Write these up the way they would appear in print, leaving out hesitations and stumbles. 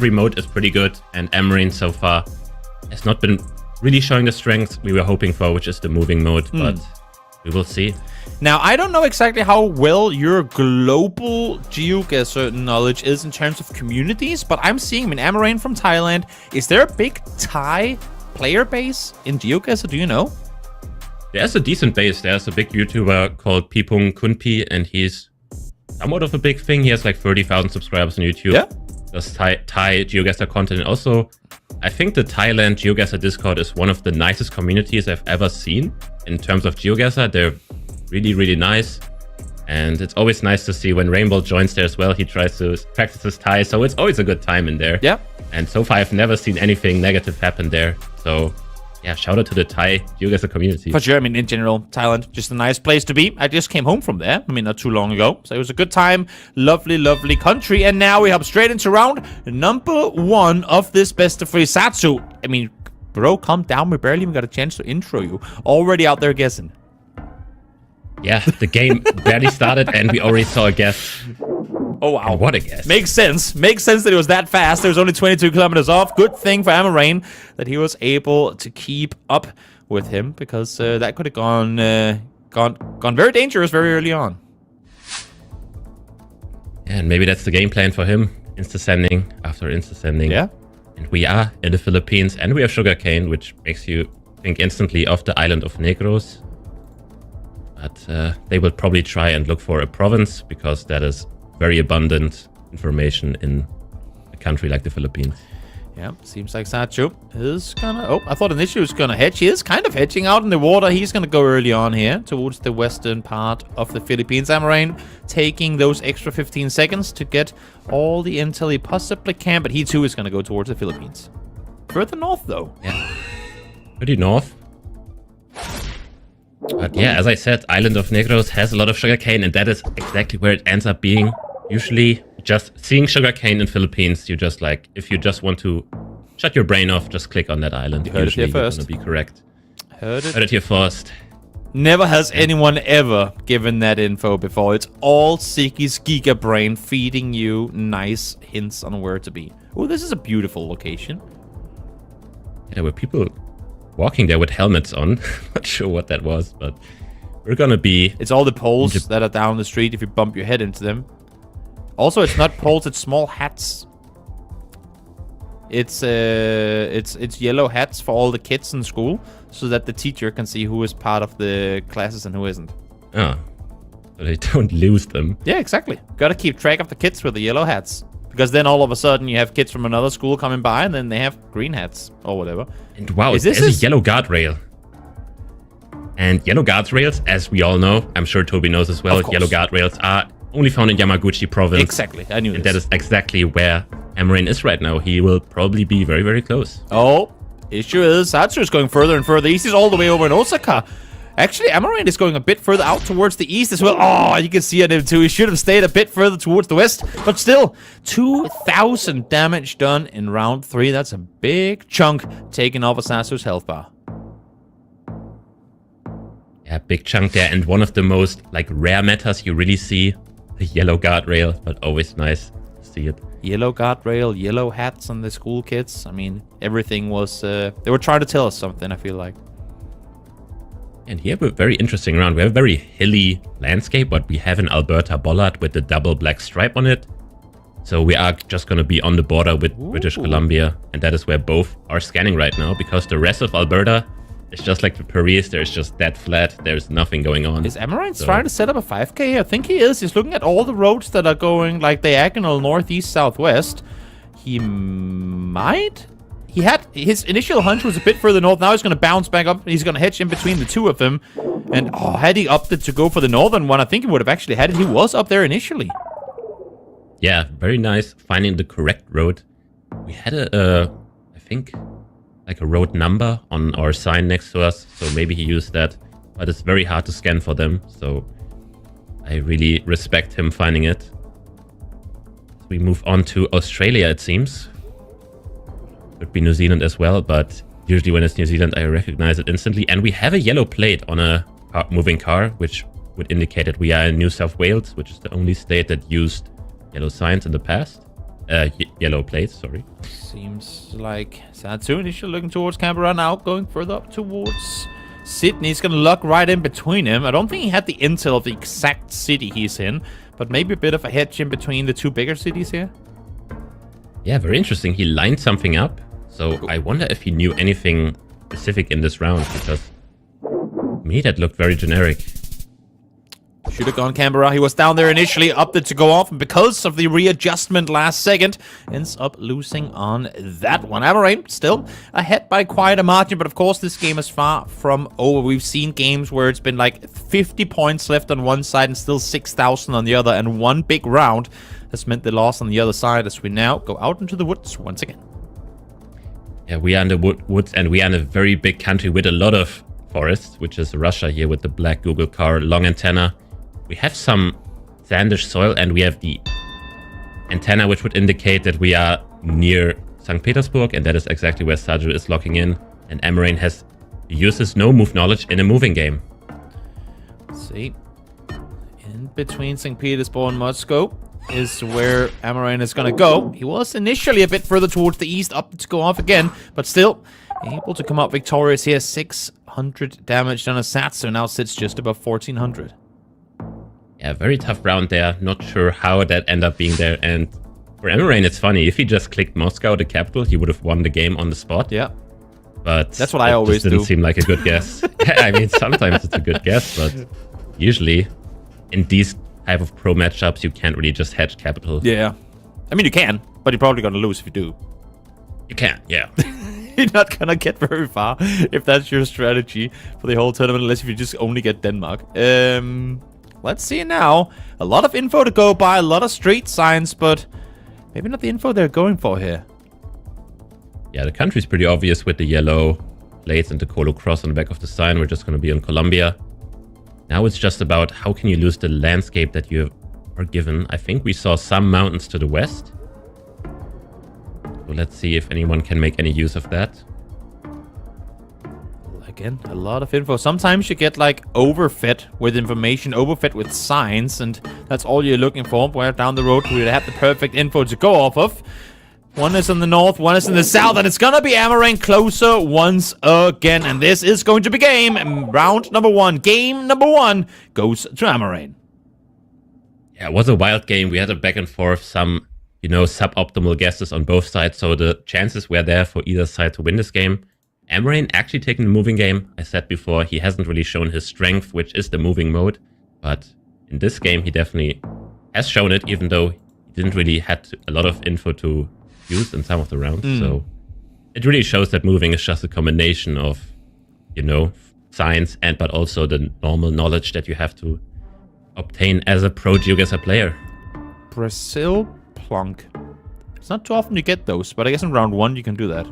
remote is pretty good, and Amerain so far has not been really showing the strength we were hoping for, which is the moving mode, but we will see. Now, I don't know exactly how well your global GeoGuessr knowledge is in terms of communities, but I'm seeing, Amerain from Thailand. Is there a big Thai player base in GeoGuessr? Do you know? There's a decent base. There's a big YouTuber called Pipung Kunpi, and he's somewhat of a big thing. He has like 30,000 subscribers on YouTube. Yeah. Does Thai GeoGuessr content. And also, I think the Thailand GeoGuessr Discord is one of the nicest communities I've ever seen in terms of GeoGuessr. They're really, really nice. And it's always nice to see when Rainbow joins there as well. He tries to practice his Thai, so it's always a good time in there. Yeah. And so far, I've never seen anything negative happen there. So yeah, shout out to the Thai GeoGuessr community. For sure. In general, Thailand, just a nice place to be. I just came home from there, not too long ago. So it was a good time. Lovely, lovely country. And now we hop straight into round number 1 of this best of 3. Sadziu, bro, calm down. We barely even got a chance to intro you. Already out there guessing. Yeah, the game barely started and we already saw a guess. Oh, wow. And what a guess. Makes sense. Makes sense that it was that fast. There was only 22 kilometers off. Good thing for Amerain that he was able to keep up with him, because that could have gone very dangerous very early on. Yeah, and maybe that's the game plan for him. Insta-sending after insta-sending. Yeah. And we are in the Philippines and we have sugarcane, which makes you think instantly of the island of Negros. But they will probably try and look for a province, because that is very abundant information in a country like the Philippines. Yeah, seems like Sadziu is gonna... Oh, I thought initially he was gonna hedge. He is kind of hedging out in the water. He's gonna go early on here towards the western part of the Philippines. Amerain taking those extra 15 seconds to get all the intel he possibly can, but he too is gonna go towards the Philippines. Further north, though. Yeah, pretty north. But yeah, as I said, Island of Negros has a lot of sugarcane, and that is exactly where it ends up being. Usually, just seeing sugarcane in Philippines, you just like, if you just want to shut your brain off, just click on that island. You heard it here first. You're gonna be correct. Heard it here first. Never has anyone ever given that info before. It's all Siki's Giga Brain feeding you nice hints on where to be. Oh, this is a beautiful location. Yeah, there were people walking there with helmets on. Not sure what that was, but we're gonna be... It's all the poles that are down the street if you bump your head into them. Also, it's not poles, it's small hats. It's yellow hats for all the kids in school, so that the teacher can see who is part of the classes and who isn't. Oh, so they don't lose them. Yeah, exactly. Gotta keep track of the kids with the yellow hats. Because then all of a sudden you have kids from another school coming by and then they have green hats or whatever. And wow, there's a yellow guardrail. And yellow guardrails, as we all know, I'm sure Toby knows as well, yellow guardrails are only found in Yamaguchi province. Exactly, I knew this. And that is exactly where Amerain is right now. He will probably be very, very close. Oh, issue is Sadziu is going further and further east. He's all the way over in Osaka. Actually, Amerain is going a bit further out towards the east as well. Oh, you can see it him too. He should have stayed a bit further towards the west. But still, 2,000 damage done in round 3. That's a big chunk taken off of Sadziu's health bar. Yeah, big chunk there. And one of the most rare metas you really see. The yellow guardrail, but always nice to see it. Yellow guardrail, yellow hats on the school kids. Everything was... they were trying to tell us something, I feel like. And here we have a very interesting round. We have a very hilly landscape, but we have an Alberta bollard with the double black stripe on it. So we are just going to be on the border with British Columbia. And that is where both are scanning right now, because the rest of Alberta is just like the Paris. There's just dead flat. There's nothing going on. Is Amerain trying to set up a 5K here? I think he is. He's looking at all the roads that are going diagonal northeast, southwest. He might... His initial hunch was a bit further north. Now he's going to bounce back up. He's going to hedge in between the two of them. And had he opted to go for the northern one, I think he would have actually had it. He was up there initially. Yeah, very nice. Finding the correct road. We had I think, a road number on our sign next to us. So maybe he used that. But it's very hard to scan for them. So I really respect him finding it. So we move on to Australia, it seems. Could be New Zealand as well, but usually when it's New Zealand, I recognize it instantly. And we have a yellow plate on a moving car, which would indicate that we are in New South Wales, which is the only state that used yellow signs in the past. yellow plates, sorry. Seems like Sadziu initially looking towards Canberra, now going further up towards Sydney. He's going to lock right in between him. I don't think he had the intel of the exact city he's in, but maybe a bit of a hedge in between the two bigger cities here. Yeah, very interesting. He lined something up, so I wonder if he knew anything specific in this round, because to me that looked very generic. Should have gone Canberra. He was down there initially, opted to go off, and because of the readjustment last second, ends up losing on that one. Amerain still ahead by quite a margin, but of course this game is far from over. We've seen games where it's been like 50 points left on one side and still 6,000 on the other, and one big round has meant the loss on the other side as we now go out into the woods once again. Yeah, we are in the woods, and we are in a very big country with a lot of forests, which is Russia here with the black Google car, long antenna. We have some sandish soil, and we have the antenna, which would indicate that we are near St. Petersburg, and that is exactly where Sadziu is locking in. And Amerain has used his no-move knowledge in a moving game. Let's see. In between St. Petersburg and Moscow is where Amerain is going to go. He was initially a bit further towards the east, up to go off again, but still able to come out victorious here. 600 damage done as Sadziu now sits just above 1,400. Yeah, very tough round there. Not sure how that ended up being there. And for Amerain, it's funny. If he just clicked Moscow, the capital, he would have won the game on the spot. Yeah. But that's what I always do. Didn't seem like a good guess. Yeah, I mean, sometimes it's a good guess, but usually in these type of pro matchups, you can't really just hedge capital. Yeah. I mean, you can, but you're probably going to lose if you do. You can, yeah. You're not going to get very far if that's your strategy for the whole tournament, unless if you just only get Denmark. Let's see now. A lot of info to go by, a lot of street signs, but maybe not the info they're going for here. Yeah, the country's pretty obvious with the yellow plates and the Colo cross on the back of the sign. We're just going to be in Colombia. Now it's just about how can you lose the landscape that you are given. I think we saw some mountains to the west. So let's see if anyone can make any use of that. Again, a lot of info. Sometimes you get like overfed with information, overfed with signs, and that's all you're looking for. Where down the road we have the perfect info to go off of. One is in the north, one is in the south, and it's gonna be Amerain closer once again. And this is going to be round number one. Game number one goes to Amerain. Yeah, it was a wild game. We had a back and forth, some, suboptimal guesses on both sides. So the chances were there for either side to win this game. Amerain actually taking the moving game. I said before, he hasn't really shown his strength, which is the moving mode. But in this game, he definitely has shown it, even though he didn't really had a lot of info to use in some of the rounds. So it really shows that moving is just a combination of, science but also the normal knowledge that you have to obtain as a pro GeoGuessr player. Brazil Plunk. It's not too often you get those, but I guess in round one you can do that.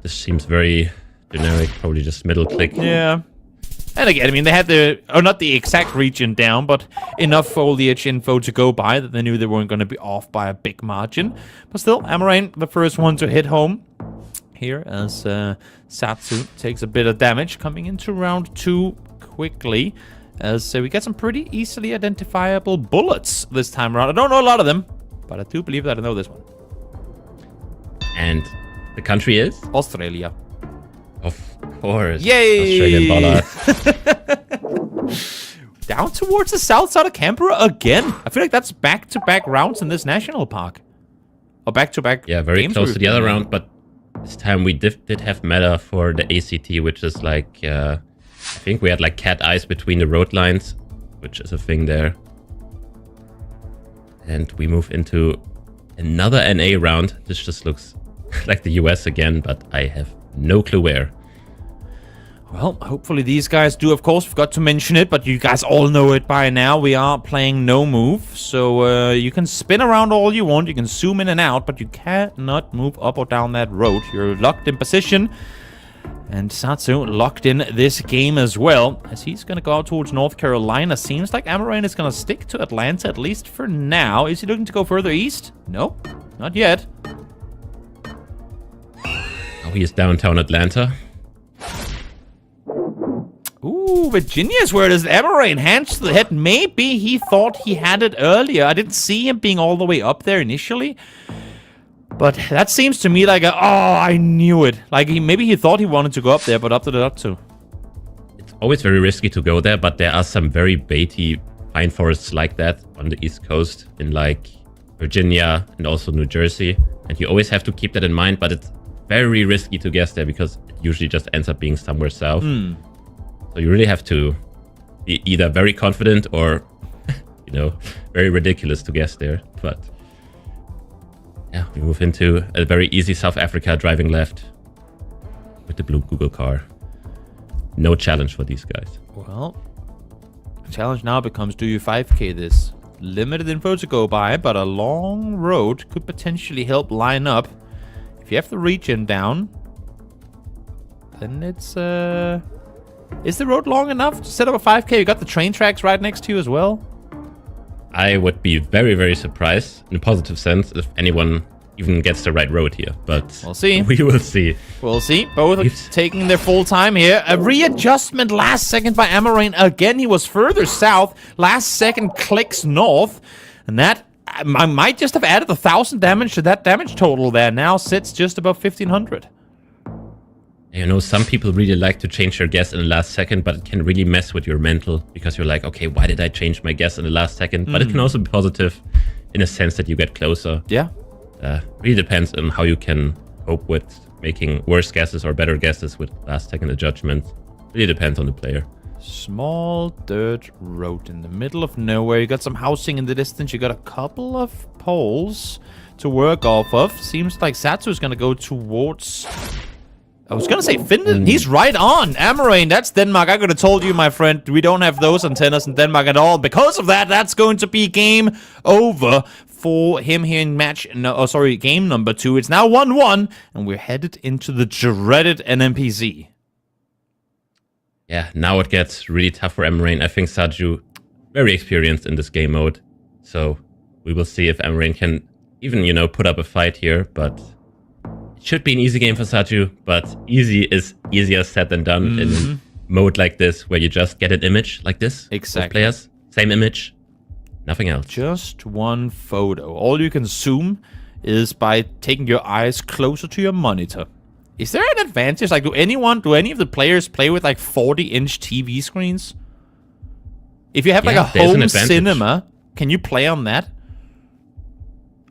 This seems very generic, probably just middle click. Yeah. And again, I mean, they had not the exact region down, but enough foliage info to go by that they knew they weren't going to be off by a big margin. But still, Amerain, the first one to hit home here as Sadziu takes a bit of damage. Coming into round two quickly as we get some pretty easily identifiable bullets this time around. I don't know a lot of them, but I do believe that I know this one. And the country is? Australia. Of course. Yay! Australian dollars. Down towards the south side of Canberra again. I feel like that's back-to-back rounds in this national park. Or back-to-back Yeah, very close to the other round, but this time we did have meta for the ACT, which is like, I think we had like cat eyes between the road lines, which is a thing there. And we move into another NA round. This just looks like the US again, but I have no clue where. Well, hopefully these guys do. Of course, forgot to mention it, but you guys all know it by now. We are playing no move, so you can spin around all you want. You can zoom in and out, but you cannot move up or down that road. You're locked in position. And Sadziu locked in this game as well, as he's going to go out towards North Carolina. Seems like Amerain is going to stick to Atlanta, at least for now. Is he looking to go further east? Nope, not yet. Oh, he is downtown Atlanta. Ooh, Ooh, Virginia is where it is. Amerain, hands to the head. Maybe he thought he had it earlier. I didn't see him being all the way up there initially. But that seems to me like oh, I knew it. Like, maybe he thought he wanted to go up there, but up to the not to. It's always very risky to go there, but there are some very baity pine forests like that on the East Coast in, like, Virginia and also New Jersey. And you always have to keep that in mind, but it's very risky to guess there because it usually just ends up being somewhere south. So you really have to be either very confident or, you know, very ridiculous to guess there. But yeah, we move into a very easy South Africa driving left with the blue Google car. No challenge for these guys. Well, the challenge now becomes, do you 5K this? Limited info to go by, but a long road could potentially help line up. If you have the regen down, then it's is the road long enough to set up a 5K? You got the train tracks right next to you as well. I would be very, very surprised, in a positive sense, if anyone even gets the right road here. But we'll see. We will see. We'll see. Both are taking their full time here. A readjustment last second by Amerain. Again, he was further south. Last second clicks north. And that I might just have added 1,000 damage to that damage total there. Now sits just above 1,500. You know, some people really like to change their guess in the last second, but it can really mess with your mental because you're like, okay, why did I change my guess in the last second? But it can also be positive in a sense that you get closer. Yeah. Really depends on how you can cope with making worse guesses or better guesses with last second judgments. Really depends on the player. Small dirt road in the middle of nowhere. You got some housing in the distance. You got a couple of poles to work off of. Seems like Sadziu is going to go towards... I was going to say Finland. He's right on. Amerain, that's Denmark. I could have told you, my friend, we don't have those antennas in Denmark at all. Because of that, that's going to be game over for him here in game number 2. It's now 1-1, and we're headed into the dreaded NMPZ. Yeah, now it gets really tough for Amerain. I think Sadziu, very experienced in this game mode. So we will see if Amerain can even, you know, put up a fight here, but... Should be an easy game for Sadziu, but easy is easier said than done in a mode like this, where you just get an image like this. Exactly. Players, same image, nothing else. Just one photo. All you can zoom is by taking your eyes closer to your monitor. Is there an advantage? Like, do any of the players play with like 40-inch TV screens? If you have like a home cinema, can you play on that?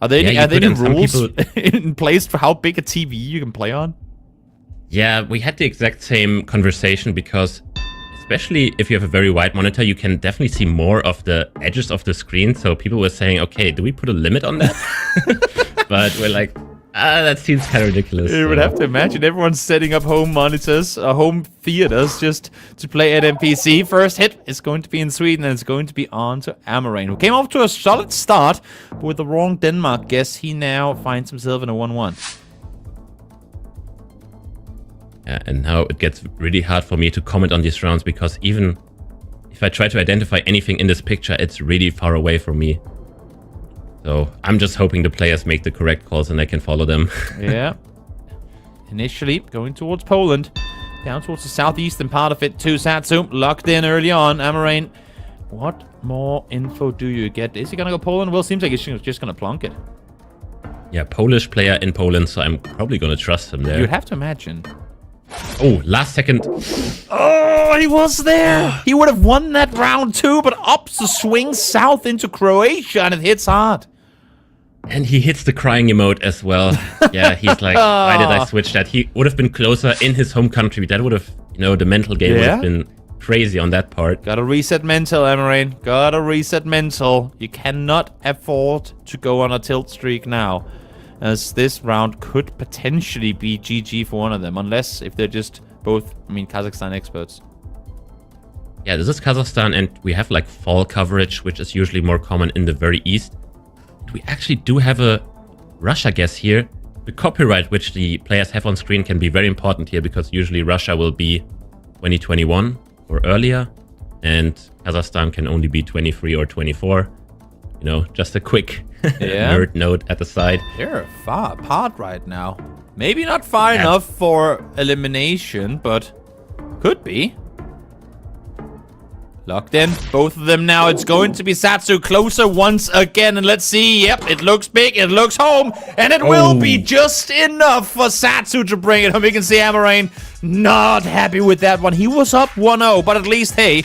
Are there any rules in place for how big a TV you can play on? Yeah, we had the exact same conversation because especially if you have a very wide monitor, you can definitely see more of the edges of the screen. So people were saying, okay, do we put a limit on that? But we're like, that seems kind of ridiculous. You would have to imagine everyone's setting up home monitors, home theaters, just to play at NPC. First hit is going to be in Sweden, and it's going to be on to Amerain, who came off to a solid start, but with the wrong Denmark guess, he now finds himself in a 1-1. Yeah, and now it gets really hard for me to comment on these rounds, because even if I try to identify anything in this picture, it's really far away from me. So I'm just hoping the players make the correct calls and I can follow them. Yeah. Initially going towards Poland. Down towards the southeastern part of it too. Sadziu locked in early on. Amerain, what more info do you get? Is he going to go Poland? Well, seems like he's just going to plonk it. Yeah, Polish player in Poland, so I'm probably going to trust him there. You'd have to imagine. Oh, last second. Oh, he was there. He would have won that round too, but ups the swing south into Croatia, and it hits hard. And he hits the crying emote as well. Yeah, he's like, why did I switch that? He would have been closer in his home country. That would have, you know, the mental game would have been crazy on that part. Gotta reset mental, Amerain. Gotta reset mental. You cannot afford to go on a tilt streak now, as this round could potentially be GG for one of them, unless if they're just both, Kazakhstan experts. Yeah, this is Kazakhstan, and we have like fall coverage, which is usually more common in the very east. We actually do have a Russia guess here. The copyright which the players have on screen can be very important here, because usually Russia will be 2021 or earlier, and Kazakhstan can only be 23 or 24. You know, just a quick nerd note at the side. They're far apart right now. Maybe not far enough for elimination, but could be. Locked in, both of them now. It's going to be Sadziu closer once again. And let's see. Yep, it looks big. It looks home. And it will be just enough for Sadziu to bring it home. You can see Amerain not happy with that one. He was up 1-0, but at least, hey,